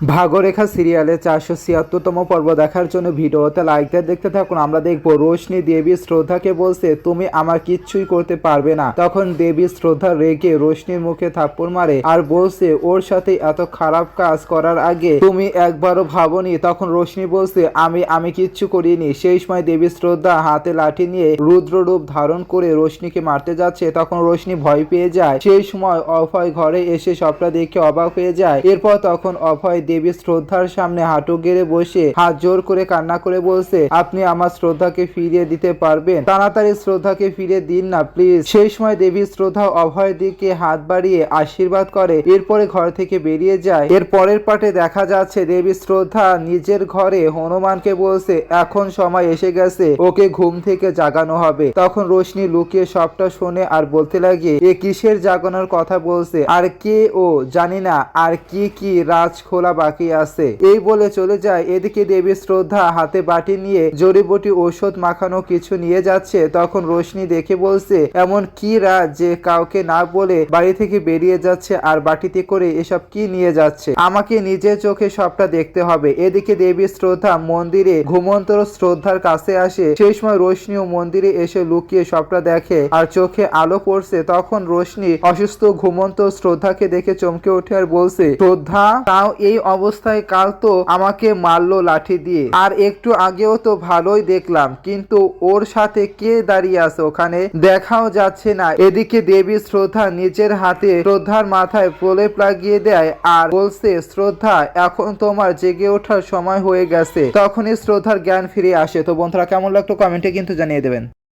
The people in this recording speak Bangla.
ভাগ্যরেখা সিরিয়ালে 476তম পর্ব দেখার জন্য ভিডিওতে লাইক দিয়ে দেখতে থাকুন। আমরা দেখবো রোশনি দেবী শ্রদ্ধাকে বলছে তুমি আমার কিচ্ছুই করতে পারবে না। তখন দেবী শ্রদ্ধা রেগে রোশনির মুখে থাপ্পড় মারে আর বলছে ওর সাথে এত খারাপ কাজ করার আগে তুমি একবারও ভাবনি। তখন রোশনি বলছে আমি কিচ্ছু করিনি। সেই সময় দেবী শ্রদ্ধা হাতে লাঠি নিয়ে রুদ্র রূপ ধারণ করে রোশনিকে মারতে যাচ্ছে। তখন রোশনি ভয় পেয়ে যায়। সেই সময় অভয় ঘরে এসে সবটা দেখে অবাক হয়ে যায়। এরপর তখন অভয় দেবী শ্রদ্ধার সামনে হাঁটু গেড়ে বসে হাত জোর করে কান্না করে বলছে আপনি আমার শ্রদ্ধাকে ফিরিয়ে দিতে পারবেন, তাড়াতাড়ি শ্রদ্ধাকে ফিরিয়ে দিন না প্লিজ। সেই সময় দেবী শ্রদ্ধা অভয়ের দিকে হাত বাড়িয়ে আশীর্বাদ করে, এরপরে ঘর থেকে বেরিয়ে যায়। এর পরের পাটে দেখা যাচ্ছে দেবী শ্রদ্ধা নিজের ঘরে হনুমানকে বলছে এখন সময় এসে গেছে, ওকে ঘুম থেকে জাগানো হবে। তখন রোশনি লুকিয়ে সবটা শোনে আর বলতে লাগে এ কিসের জাগানোর কথা বলছে, আর কে ও জানি না, আর কি কি রাজ খোলা বাকি আছে। এই বলে চলে যায়। এদিকে দেবী শ্রদ্ধা হাতে বাটি নিয়ে জড়িবুটি ঔষধ মাখানো কিছু নিয়ে যাচ্ছে। তখন রোশনি দেখে বলছে এমন কি রাজ যে কাউকে না বলে বাড়ি থেকে বেরিয়ে যাচ্ছে আর বাটিতে করে এসব কি নিয়ে যাচ্ছে, আমাকে নিজের চোখে সবটা দেখতে হবে। এদিকে দেবী শ্রদ্ধা মন্দিরে ঘুমন্তর শ্রদ্ধার কাছে আসে। সেই সময় রোশনিও মন্দিরে এসে লুকিয়ে সবটা দেখে আর চোখে আলো পড়ছে। তখন রোশনি অসুস্থ ঘুমন্ত শ্রদ্ধাকে দেখে চমকে ওঠে আর বলছে শ্রদ্ধা, তাও এই অবস্থায় কাল তো আমাকে মারলো লাঠি দিয়ে, আর একটু আগেও তো ভালোই দেখলাম, কিন্তু ওর সাথে কে দাঁড়িয়ে আছে ওখানে দেখাও যাচ্ছে না। এদিকে দেবী শ্রদ্ধা নিজের হাতে শ্রদ্ধার মাথায় প্রলেপ লাগিয়ে দেয় আর বলছে শ্রদ্ধা এখন তোমার জেগে ওঠার সময় হয়ে গেছে। তখনই শ্রদ্ধার জ্ঞান ফিরে আসে। তো বন্ধুরা কেমন লাগলো কমেন্টে কিন্তু জানিয়ে দেবেন।